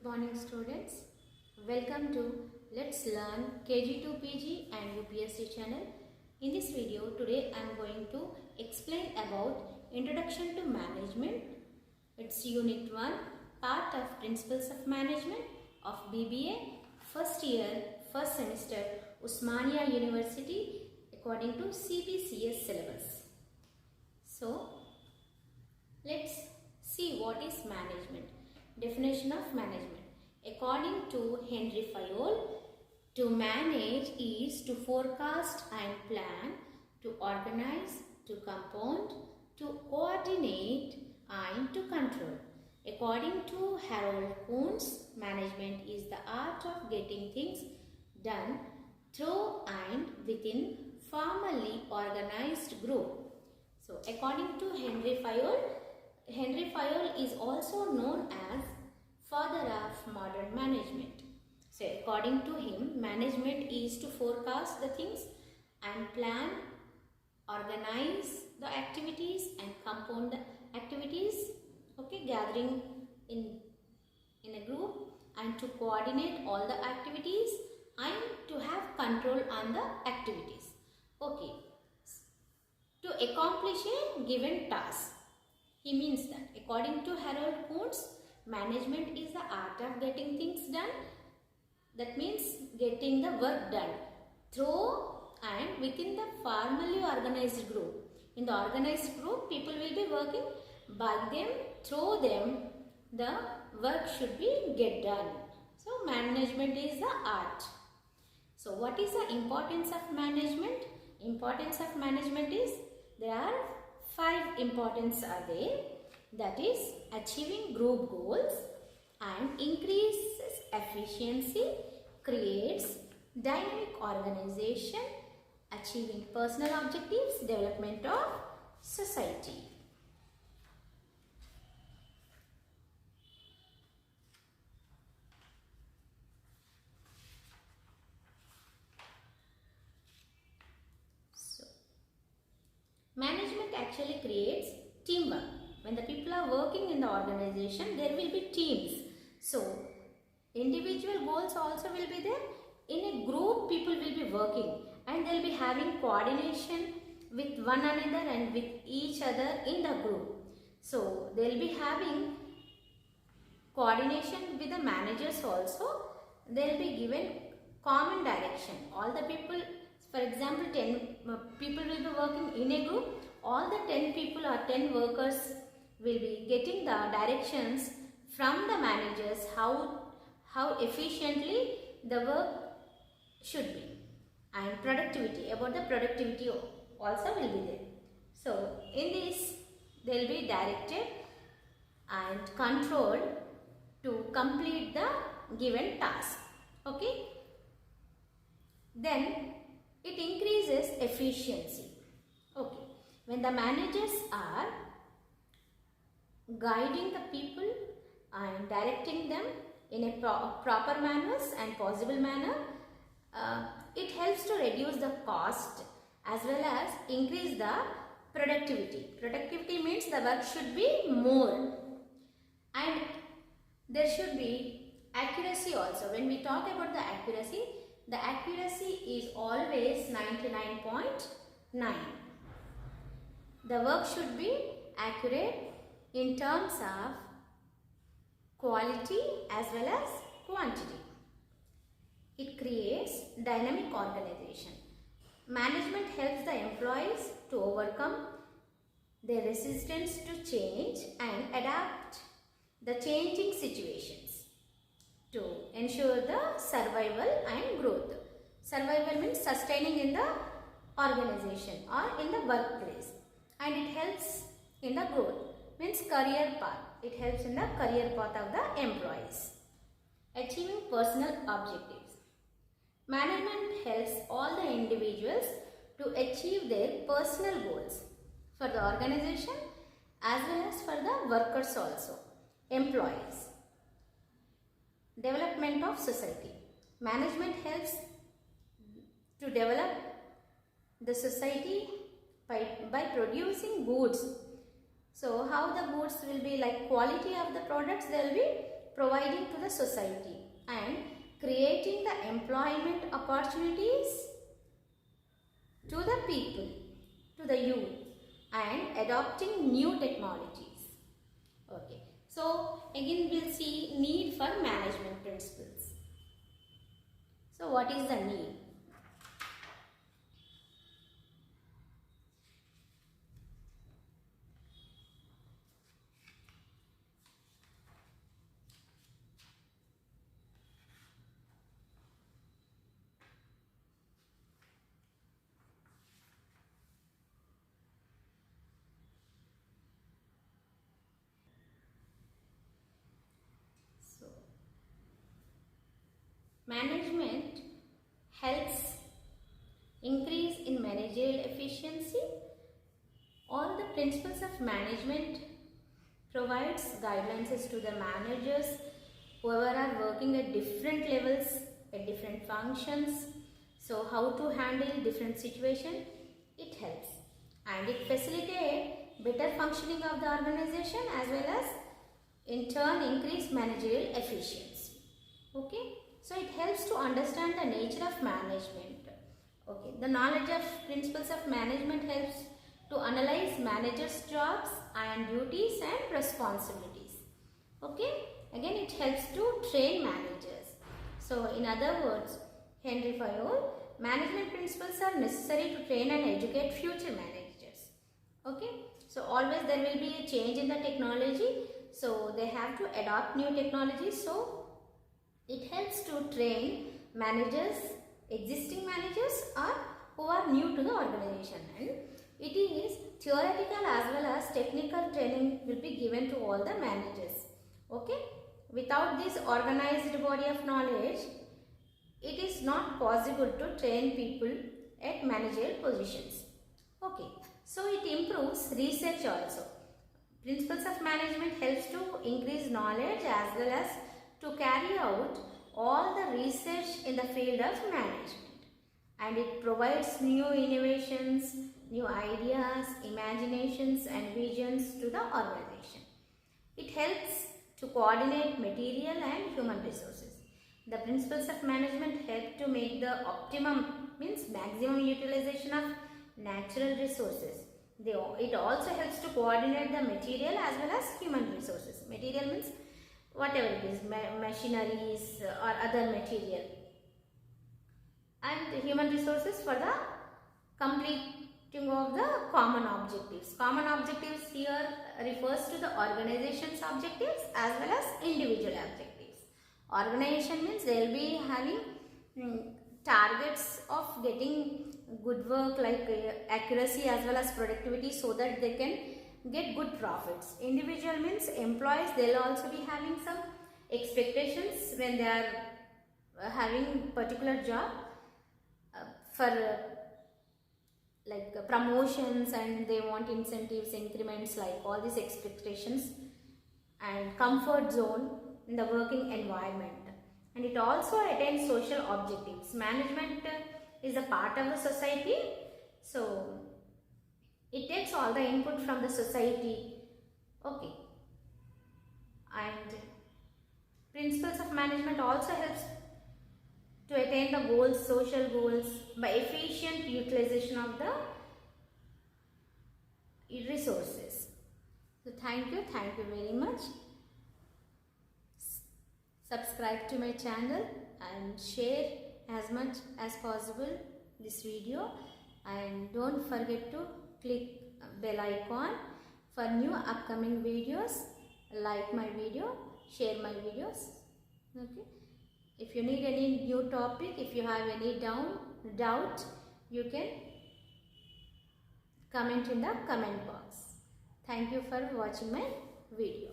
morning students. Welcome to Let's Learn KG2 PG and UPSC channel. In this video today I am going to explain about Introduction to Management. It's Unit 1, part of Principles of Management of BBA, first year, first semester, Osmania University according to CBCS syllabus. So, let's see what is management. Definition of management. According to Henry Fayol, to manage is to forecast and plan, to organize, to compound, to coordinate and to control. According to Harold Kuhns, management is the art of getting things done through and within formally organized group. So, according to Henry Fayol is also known as father of modern management. So, according to him, management is to forecast the things and plan, organize the activities and compound the activities, gathering in a group, and to coordinate all the activities and to have control on the activities. To accomplish a given task. He means that according to Harold Kuhns, management is the art of getting things done. That means getting the work done through and within the formally organized group. In the organized group, people will be working by them, through them, the work should be get done. So, management is the art. So, what is the importance of management? Importance of management is, there are 5 importance are there. That is achieving group goals and increases efficiency, creates dynamic organization, achieving personal objectives, development of society. So, management actually creates teamwork. When the people are working in the organization, there will be teams. So, individual goals also will be there. In a group, people will be working and they will be having coordination with one another and with each other in the group. So, they will be having coordination with the managers also. They will be given common direction. All the people, for example, 10 people will be working in a group. All the 10 people or 10 workers will be getting the directions from the managers how efficiently the work should be, and productivity, about the productivity also will be there. So, in this they will be directed and controlled to complete the given task. Then it increases efficiency. When the managers are guiding the people and directing them in a proper manners and possible manner, it helps to reduce the cost as well as increase the productivity. Productivity means the work should be more and there should be accuracy also. When we talk about the accuracy is always 99.9. The work should be accurate in terms of quality as well as quantity. It creates dynamic organization. Management helps the employees to overcome their resistance to change and adapt the changing situations to ensure the survival and growth. Survival means sustaining in the organization or in the workplace, and it helps in the growth. Means career path. It helps in the career path of the employees. Achieving personal objectives. Management helps all the individuals to achieve their personal goals for the organization as well as for the workers also, employees. Development of society. Management helps to develop the society by producing goods. So, how the goods will be, like quality of the products they will be providing to the society and creating the employment opportunities to the people, to the youth, and adopting new technologies. Okay, so again we'll see need for management principles. So what is the need? Management helps increase in managerial efficiency. All the principles of management provides guidelines to the managers whoever are working at different levels, at different functions. So how to handle different situation, it helps, and it facilitates better functioning of the organization as well as in turn increase managerial efficiency. Okay. So it helps to understand the nature of management. Okay, the knowledge of principles of management helps to analyze managers' jobs and duties and responsibilities. Okay, again it helps to train managers. So in other words, Henry Fayol, management principles are necessary to train and educate future managers. Okay, so always there will be a change in the technology, so they have to adopt new technology. So it helps to train managers, existing managers or who are new to the organization, and it is theoretical as well as technical training will be given to all the managers. Okay, without this organized body of knowledge, it is not possible to train people at managerial positions. Okay, so it improves research also. Principles of management helps to increase knowledge as well as to carry out all the research in the field of management, and it provides new innovations, new ideas, imaginations and visions to the organization. It helps to coordinate material and human resources. The principles of management help to make the optimum, means maximum utilization of natural resources. It also helps to coordinate the material as well as human resources. Material means whatever it is, machineries or other material, and human resources for the completing of the common objectives. Common objectives here refers to the organization's objectives as well as individual objectives. Organization means they will be having targets of getting good work like accuracy as well as productivity, so that they can get good profits. Individual means employees, they will also be having some expectations when they are having particular job for like promotions, and they want incentives, increments, like all these expectations, and comfort zone in the working environment. And it also attains social objectives. Management is a part of the society, so it takes all the input from the society. Okay, and principles of management also helps to attain the goals, social goals, by efficient utilization of the resources. So thank you very much. Subscribe to my channel and share as much as possible this video, and don't forget to click bell icon for new upcoming videos. Like my video, share my videos. Okay, if you need any new topic, if you have any doubt, you can comment in the comment box. Thank you for watching my video.